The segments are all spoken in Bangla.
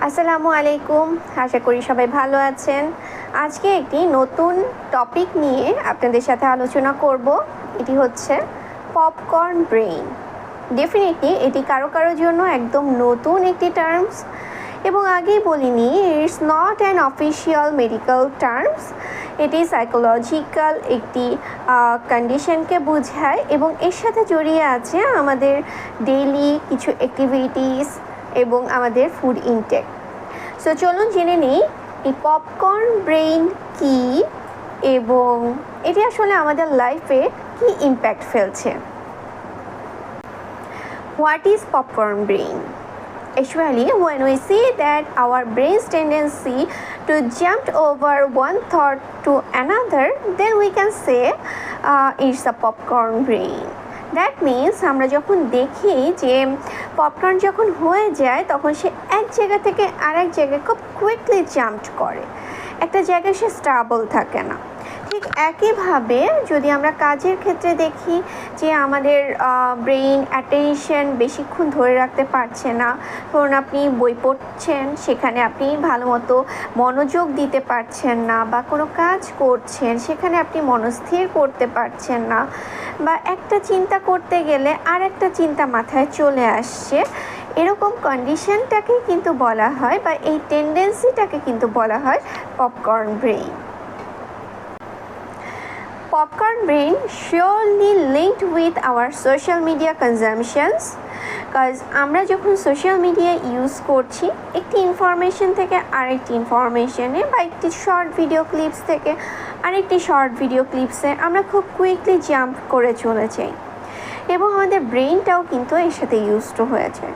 আসসালামু আলাইকুম। আশা করি সবাই ভালো আছেন। আজকে একটি নতুন টপিক নিয়ে আপনাদের সাথে আলোচনা করব। এটি হচ্ছে পপকর্ন ব্রেইন। ডেফিনেটলি এটি কারো কারোর জন্য একদম নতুন একটি টার্মস, এবং আগেই বলিনি, it's not an official medical terms. এটি সাইকোলজিক্যাল একটি কন্ডিশনকে বোঝায় এবং এর সাথে জড়িয়ে আছে আমাদের ডেইলি কিছু অ্যাক্টিভিটিস এবং আমাদের ফুড ইনটেক। সো চলুন জেনে নিই এই পপকর্ন ব্রেইন কী এবং এটি আসলে আমাদের লাইফে কী ইম্প্যাক্ট ফেলছে। What is popcorn brain? Actually, when we see that our brain's tendency to jump over one thought to another, then we can say it's a popcorn brain. That means আমরা যখন দেখি যে পপকর্ন যখন হয়ে যায় তখন সে এক জায়গা থেকে আরেক জায়গায় খুব কুইকলি জাম্প করে, একটা জায়গায় সে স্টেবল থাকে না। ঠিক একইভাবে যদি আমরা কাজের ক্ষেত্রে দেখি যে আমাদের ব্রেইন অ্যাটেনশন বেশিক্ষণ ধরে রাখতে পারছে না। ধরুন আপনি বই পড়ছেন, সেখানে আপনি ভালো মতো মনোযোগ দিতে পারছেন না, বা কোনো কাজ করছেন সেখানে আপনি মনস্থির করতে পারছেন না, বা একটা চিন্তা করতে গেলে আর একটা চিন্তা মাথায় চলে আসছে, এরকম কন্ডিশনটাকে কিন্তু বলা হয়, বা এই টেন্ডেন্সিটাকে কিন্তু বলা হয় popcorn brain. Popcorn brain surely linked with our social media consumptions, কাজ আমরা যখন সোশ্যাল মিডিয়া ইউজ করছি একটি ইনফরমেশন থেকে আরেকটি ইনফরমেশনে, বা একটি শর্ট ভিডিও ক্লিপস থেকে আরেকটি শর্ট ভিডিও ক্লিপসে আমরা খুব কুইকলি জাম্প করে চলে যাই, এবং আমাদের ব্রেইনটাও কিন্তু এর সাথে ইউজড হয়েছে,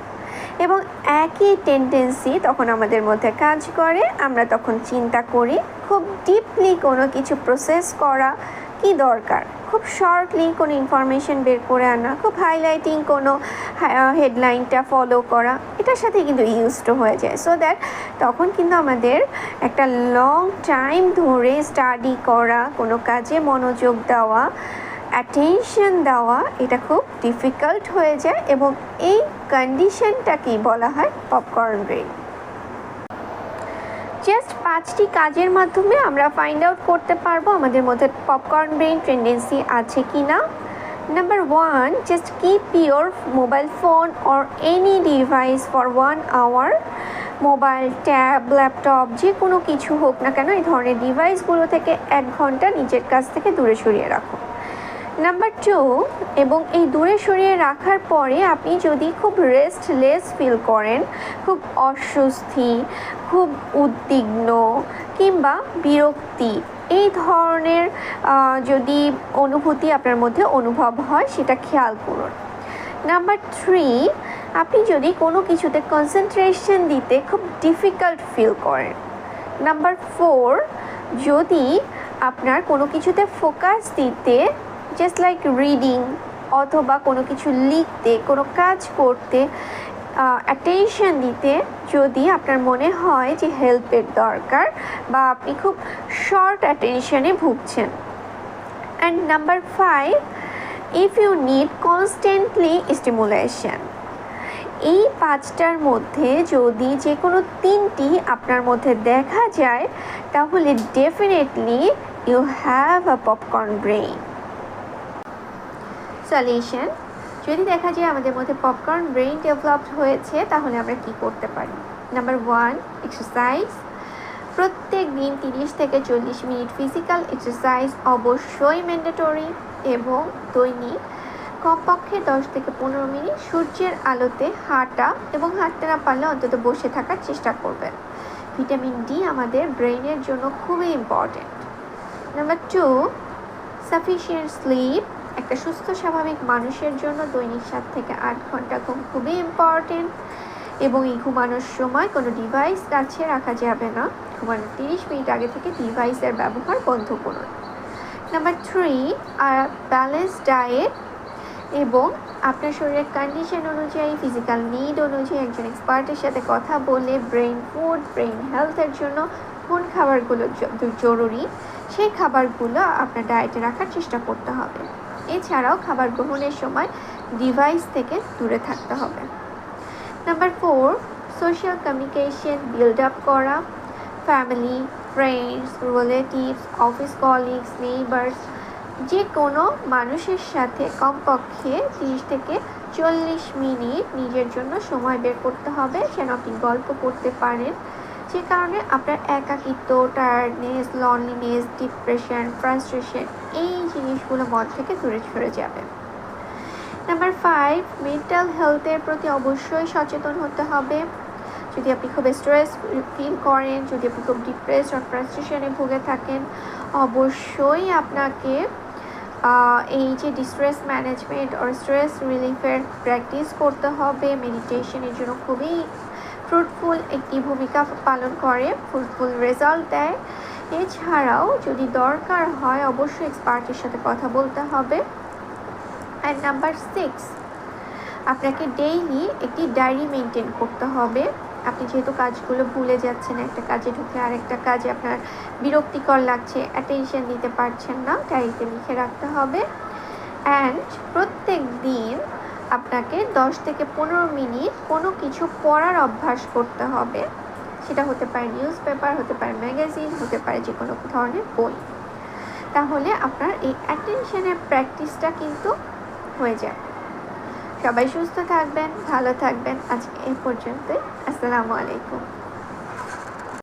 এবং একই টেন্ডেন্সি তখন আমাদের মধ্যে কাজ করে। আমরা তখন চিন্তা করি খুব ডিপলি কোনো কিছু প্রসেস করা কি দরকার, খুব শর্টলি কোনো ইনফরমেশন বের করে আনা, খুব হাইলাইটিং কোনো হেডলাইনটা ফলো করা, এটার সাথে কিন্তু ইউজড হয়ে যায়। সো দ্যাট তখন কিন্তু আমাদের একটা লং টাইম ধরে স্টাডি করা, কোনো কাজে মনোযোগ দেওয়া, অ্যাটেনশন দেওয়া, এটা খুব ডিফিকাল্ট হয়ে যায়, এবং এই কন্ডিশনটাকেই বলা হয় পপকর্ন ব্রেইন। জাস্ট 5টি কাজের মাধ্যমে আমরা ফাইন্ড আউট করতে পারবো আমাদের মধ্যে পপকর্ন ব্রেইন টেন্ডেন্সি আছে কি না। Number 1, just keep your mobile phone or any device for 1 hour। Mobile, tab, laptop যে কোনো কিছু হোক না কেন, এই ধরনের ডিভাইসগুলো থেকে 1 ঘন্টা নিজের কাছ থেকে দূরে সরিয়ে রাখো। নাম্বার 2, এবং এই দূরে সরিয়ে রাখার পরে আপনি যদি খুব রেস্টলেস ফিল করেন, খুব অস্বস্তি, খুব উদ্বিগ্ন কিংবা বিরক্তি, এই ধরনের যদি অনুভূতি আপনার মধ্যে অনুভব হয় সেটা খেয়াল করুন। নাম্বার 3, আপনি যদি কোনো কিছুতে কনসেন্ট্রেশন দিতে খুব ডিফিকাল্ট ফিল করেন। নাম্বার 4, যদি আপনার কোনো কিছুতে ফোকাস দিতে, জাস্ট লাইক রিডিং অথবা কোনো কিছু লিখতে, কোনো কাজ করতে অ্যাটেনশন দিতে যদি আপনার মনে হয় যে হেল্পের দরকার, বা আপনি খুব শর্ট অ্যাটেনশনে ভুগছেন। And number 5, if you need constantly stimulation. এই 5টার মধ্যে যদি যে কোনো 3টি আপনার মধ্যে দেখা যায়, তাহলে definitely you have a popcorn brain. Solution: যদি দেখা যায় আমাদের মধ্যে পপকর্ন ব্রেইন ডেভেলপড হয়েছে, তাহলে আমরা কি করতে পারি। Number 1, exercise. প্রত্যেক দিন 30 থেকে 40 মিনিট ফিজিক্যাল এক্সারসাইজ অবশ্যই ম্যান্ডেটরি, এবং দৈনিক কমপক্ষে 10 থেকে 15 মিনিট সূর্যের আলোতে হাঁটা, এবং হাঁটতে না পারলে অন্তত বসে থাকার চেষ্টা করবেন। ভিটামিন ডি আমাদের ব্রেইনের জন্য খুবই ইম্পর্ট্যান্ট। Number 2, sufficient slip. একটা সুস্থ স্বাভাবিক মানুষের জন্য দৈনিক 7 থেকে 8 ঘন্টা ঘুম খুবই ইম্পর্টেন্ট, এবং এই ঘুমানোর সময় কোনো ডিভাইস কাছে রাখা যাবে না। ঘুমানোর 30 মিনিট আগে থেকে ডিভাইসের ব্যবহার বন্ধ করুন। নাম্বার 3, ব্যালেন্স ডায়েট, এবং আপনার শরীরের কন্ডিশন অনুযায়ী, ফিজিক্যাল নিড অনুযায়ী একজন এক্সপার্টের সাথে কথা বলে ব্রেইন ফুড, ব্রেইন হেলথের জন্য কোন খাবারগুলো জরুরি সেই খাবারগুলো আপনার ডায়েটে রাখার চেষ্টা করতে হবে। এছাড়াও খাবার গ্রহণের সময় ডিভাইস থেকে দূরে থাকতে হবে। Number 4, social communication build up করা, family, friends, relatives, office colleagues, neighbours, যে কোনো মানুষের সাথে কমপক্ষে 30 থেকে 40 মিনিট নিজের জন্য সময় বের করতে হবে, যেন আপনি গল্প করতে পারেন, যে কারণে আপনার একাকিত্ব, টায়ার্ডনেস, লনলিনেস, ডিপ্রেশন, ফ্রাস্ট্রেশন এই জিনিসগুলো মন থেকে দূরে সরে যাবে। নাম্বার 5, মেন্টাল হেলথের প্রতি অবশ্যই সচেতন হতে হবে। যদি আপনি খুব স্ট্রেস ফিল করেন, যদি আপনি খুব ডিপ্রেস আর ফ্রাস্ট্রেশনে ভুগে থাকেন, অবশ্যই আপনাকে এই যে ডিস্ট্রেস ম্যানেজমেন্ট আর স্ট্রেস রিলিফের প্র্যাকটিস করতে হবে। মেডিটেশনের জন্য খুবই ফ্রুটফুল একটি ভূমিকা পালন করে, ফ্রুটফুল রেজাল্ট দেয়। এছাড়াও যদি দরকার হয় অবশ্যই এক্সপার্টের সাথে কথা বলতে হবে। অ্যান্ড নাম্বার 6, আপনাকে ডেইলি একটি ডায়েরি মেনটেন করতে হবে। আপনি যেহেতু কাজগুলো ভুলে যাচ্ছেন, একটা কাজে ঢুকে আরেকটা কাজে আপনার বিরক্তিকর লাগছে, অ্যাটেনশন দিতে পারছেন না, ডায়েরিতে লিখে রাখতে হবে। অ্যান্ড প্রত্যেক দিন আপনাকে 10 থেকে 15 মিনিট কোনো কিছু পড়ার অভ্যাস করতে হবে। সেটা হতে পারে নিউজ পেপার, হতে পারে ম্যাগাজিন, হতে পারে যে কোনো ধরনের বই। তাহলে আপনার এই অ্যাটেনশনের প্র্যাকটিসটা কিন্তু হয়ে যাবে। সবাই সুস্থ থাকবেন, ভালো থাকবেন। আজকে এই পর্যন্তই। আসসালামু আলাইকুম।